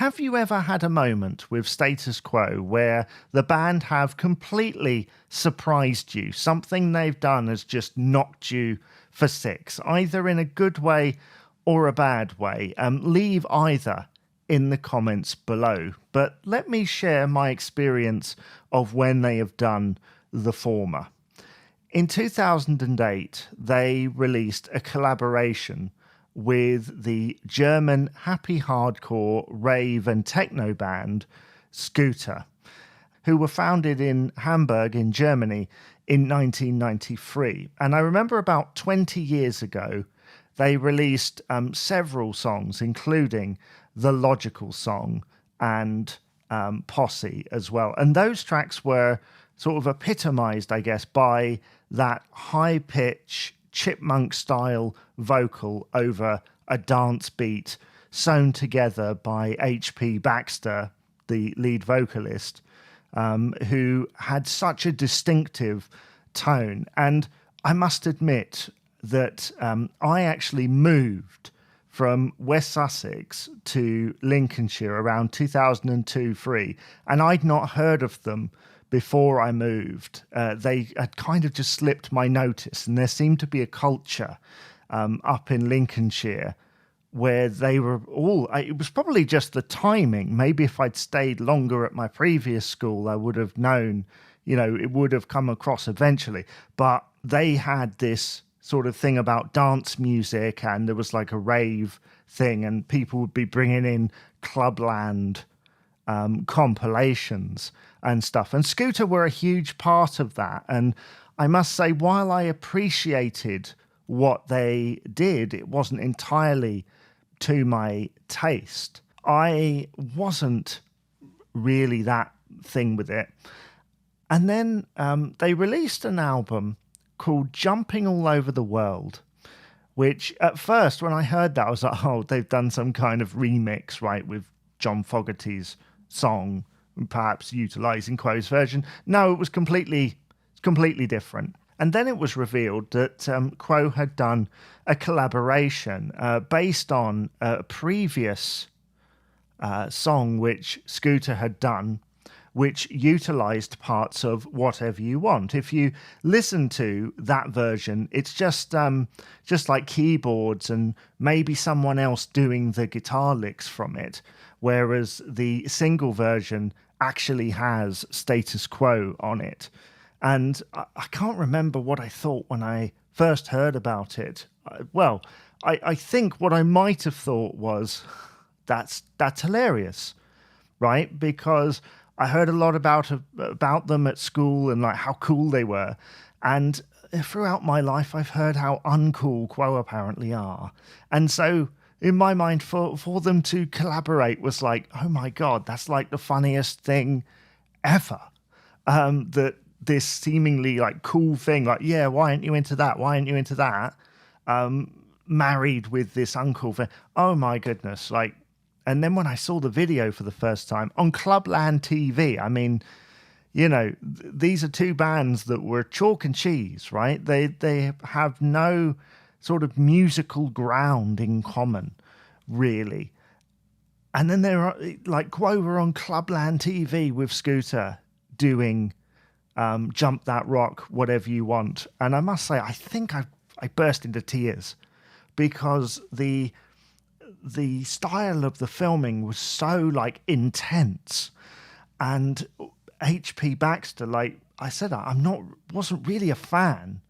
have you ever had a moment with Status Quo where the band have completely surprised you? Something they've done has just knocked you for six, either in a good way or a bad way? Leave either in the comments below. But let me share my experience of when they have done the former. In 2008, they released a collaboration with the German happy hardcore, rave and techno band Scooter, who were founded in Hamburg in Germany in 1993. And I remember about 20 years ago, they released several songs, including the Logical song and Posse as well. And those tracks were sort of epitomized, I guess, by that high-pitch chipmunk-style vocal over a dance beat sewn together by H.P. Baxter, the lead vocalist, who had such a distinctive tone. And I must admit that I actually moved from West Sussex to Lincolnshire around 2002-03, and I'd not heard of them before I moved. They had kind of just slipped my notice, and there seemed to be a culture up in Lincolnshire where they were all... It was probably just the timing. Maybe if I'd stayed longer at my previous school, I would have known, it would have come across eventually. But they had this sort of thing about dance music, and there was like a rave thing, and people would be bringing in Clubland compilations and stuff. And Scooter were a huge part of that. And I must say, while I appreciated what they did, it wasn't entirely to my taste. I wasn't really that thing with it. And then they released an album called Jumping All Over the World, which at first, when I heard that, I was like, oh, they've done some kind of remix, right, with John Fogerty's song, perhaps utilizing Quo's version. No, it was completely different. And then it was revealed that Quo had done a collaboration based on a previous song which Scooter had done, which utilized parts of Whatever You Want. If you listen to that version, it's just like keyboards and maybe someone else doing the guitar licks from it, whereas the single version actually has Status Quo on it. And I can't remember what I thought when I first heard about it. I think what I might have thought was, that's hilarious, right? Because I heard a lot about them at school and like how cool they were. And throughout my life, I've heard how uncool Quo apparently are. And so in my mind, for them to collaborate was like, oh my God, that's like the funniest thing ever. That this seemingly like cool thing, like, yeah, why aren't you into that? Why aren't you into that? Married with this uncool thing. Oh my goodness. Like, and then when I saw the video for the first time on Clubland TV, I mean, these are two bands that were chalk and cheese, right? They have no sort of musical ground in common, really. And then they're like Quo were on Clubland TV with Scooter doing Jump That Rock, Whatever You Want. And I must say, I think I burst into tears because the style of the filming was so like intense, and H.P. Baxter, like I said, wasn't really a fan,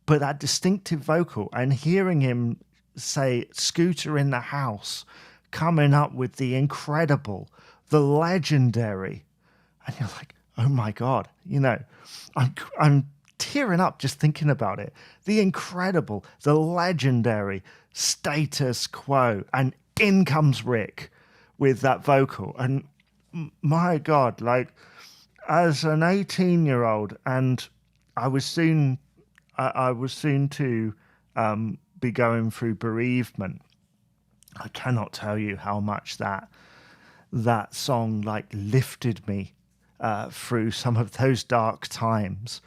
but that distinctive vocal and hearing him say Scooter in the house, coming up with the incredible, the legendary, and you're like, oh my God, I'm tearing up just thinking about it. The incredible, the legendary Status Quo, and in comes Rick with that vocal. And my God, like as an 18-year-old, and I was soon to be going through bereavement. I cannot tell you how much that song like lifted me through some of those dark times.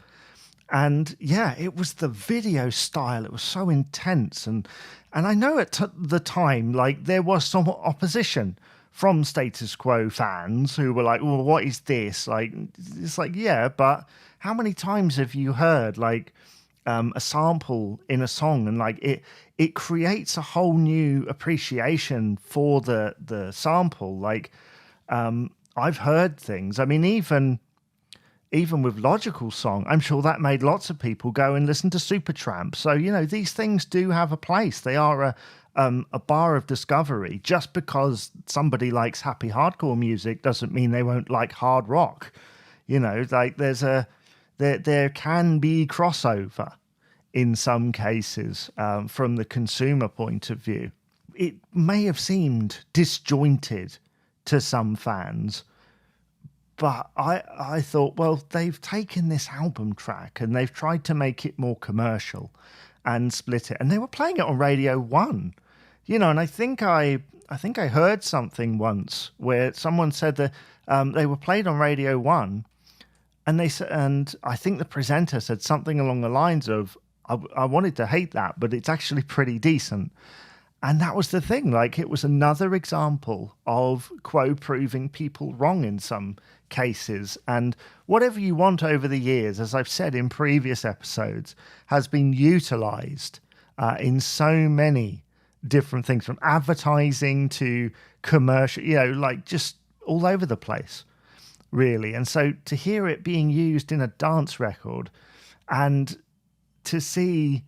And yeah, it was the video style. It was so intense. And I know at the time, like there was some opposition from Status Quo fans who were like, well, what is this? Like, it's like, yeah, but how many times have you heard like a sample in a song, and like it creates a whole new appreciation for the sample. Like, I've heard things. I mean, even with Logical Song, I'm sure that made lots of people go and listen to Supertramp. So, you know, these things do have a place. They are a bar of discovery. Just because somebody likes happy hardcore music doesn't mean they won't like hard rock. You know, like there can be crossover in some cases from the consumer point of view. It may have seemed disjointed to some fans, but I thought, well, they've taken this album track and they've tried to make it more commercial and split it. And they were playing it on Radio 1, you know, and I think I heard something once where someone said that they were played on Radio 1, and I think the presenter said something along the lines of, I wanted to hate that, but it's actually pretty decent. And that was the thing. Like, it was another example of Quo proving people wrong in some cases. And whatever you want over the years, as I've said in previous episodes, has been utilized in so many different things, from advertising to commercial, you know, like just all over the place, really. And so to hear it being used in a dance record, and to see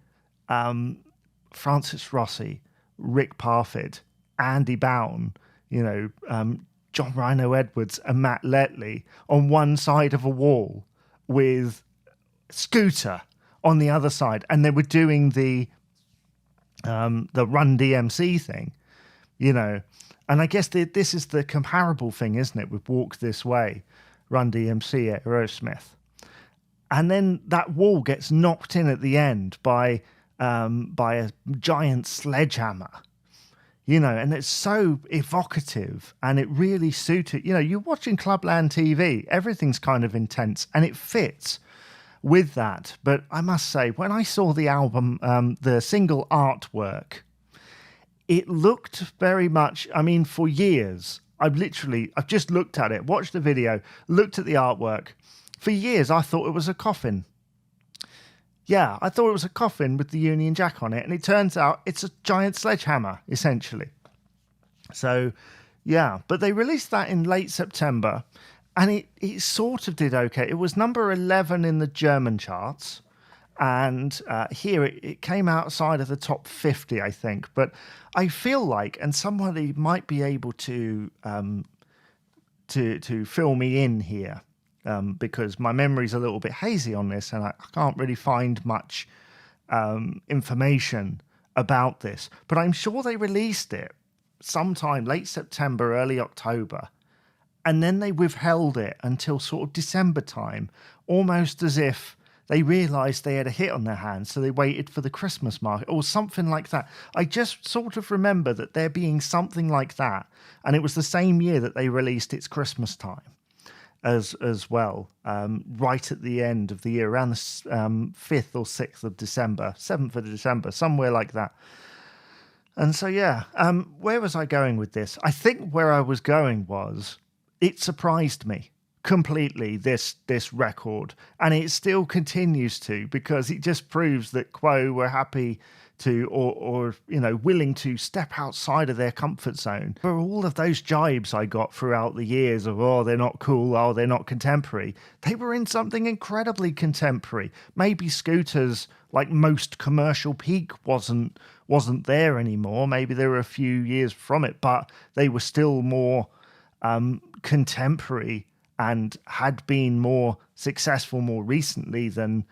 Francis Rossi, Rick Parfitt, Andy Bowne, you know, John Rhino Edwards and Matt Letley on one side of a wall with Scooter on the other side, and they were doing the Run DMC thing, you know. And I guess this is the comparable thing, isn't it, with Walk This Way, Run DMC at Aerosmith. And then that wall gets knocked in at the end by a giant sledgehammer, you know, and it's so evocative and it really suited, you know, you're watching Clubland TV, everything's kind of intense and it fits with that. But I must say, when I saw the album, the single artwork, it looked very much, I mean, for years, I've just looked at it, watched the video, looked at the artwork. For years, I thought it was a coffin. Yeah, I thought it was a coffin with the Union Jack on it, and it turns out it's a giant sledgehammer, essentially. So, yeah, but they released that in late September, and it sort of did okay. It was number 11 in the German charts, and here it came outside of the top 50, I think. But I feel like, and somebody might be able to fill me in here, because my memory's a little bit hazy on this and I can't really find much information about this. But I'm sure they released it sometime late September, early October, and then they withheld it until sort of December time, almost as if they realised they had a hit on their hands, so they waited for the Christmas market or something like that. I just sort of remember that there being something like that, and it was the same year that they released It's Christmas Time as well, right at the end of the year, around the 5th or 6th of December, 7th of December, somewhere like that. And so, yeah, where was I going with this? I think where I was going was, it surprised me completely, this record, and it still continues to, because it just proves that Quo were happy to, or you know, willing to step outside of their comfort zone. For all of those jibes I got throughout the years of, oh, they're not cool, oh, they're not contemporary, they were in something incredibly contemporary. Maybe Scooter's, like, most commercial peak wasn't there anymore. Maybe there were a few years from it, but they were still more contemporary and had been more successful more recently than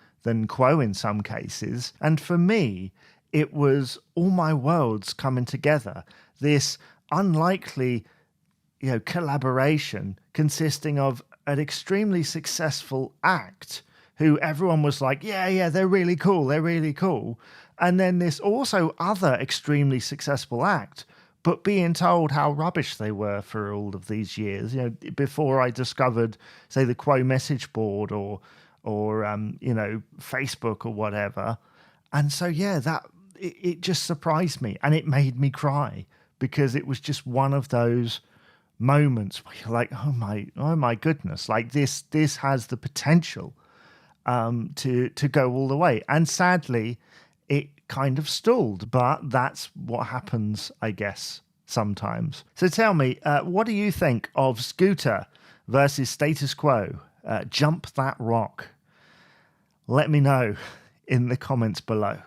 Quo in some cases. And for me, it was all my worlds coming together. This unlikely, you know, collaboration consisting of an extremely successful act who everyone was like, yeah, they're really cool. And then this also other extremely successful act, but being told how rubbish they were for all of these years, you know, before I discovered, say, the Quo message board or you know, Facebook or whatever. And so, yeah, it just surprised me, and it made me cry, because it was just one of those moments where you're like, oh my goodness, like this has the potential to go all the way. And sadly, it kind of stalled, but that's what happens, I guess, sometimes. So tell me, what do you think of Scooter versus Status Quo? Jump that rock. Let me know in the comments below.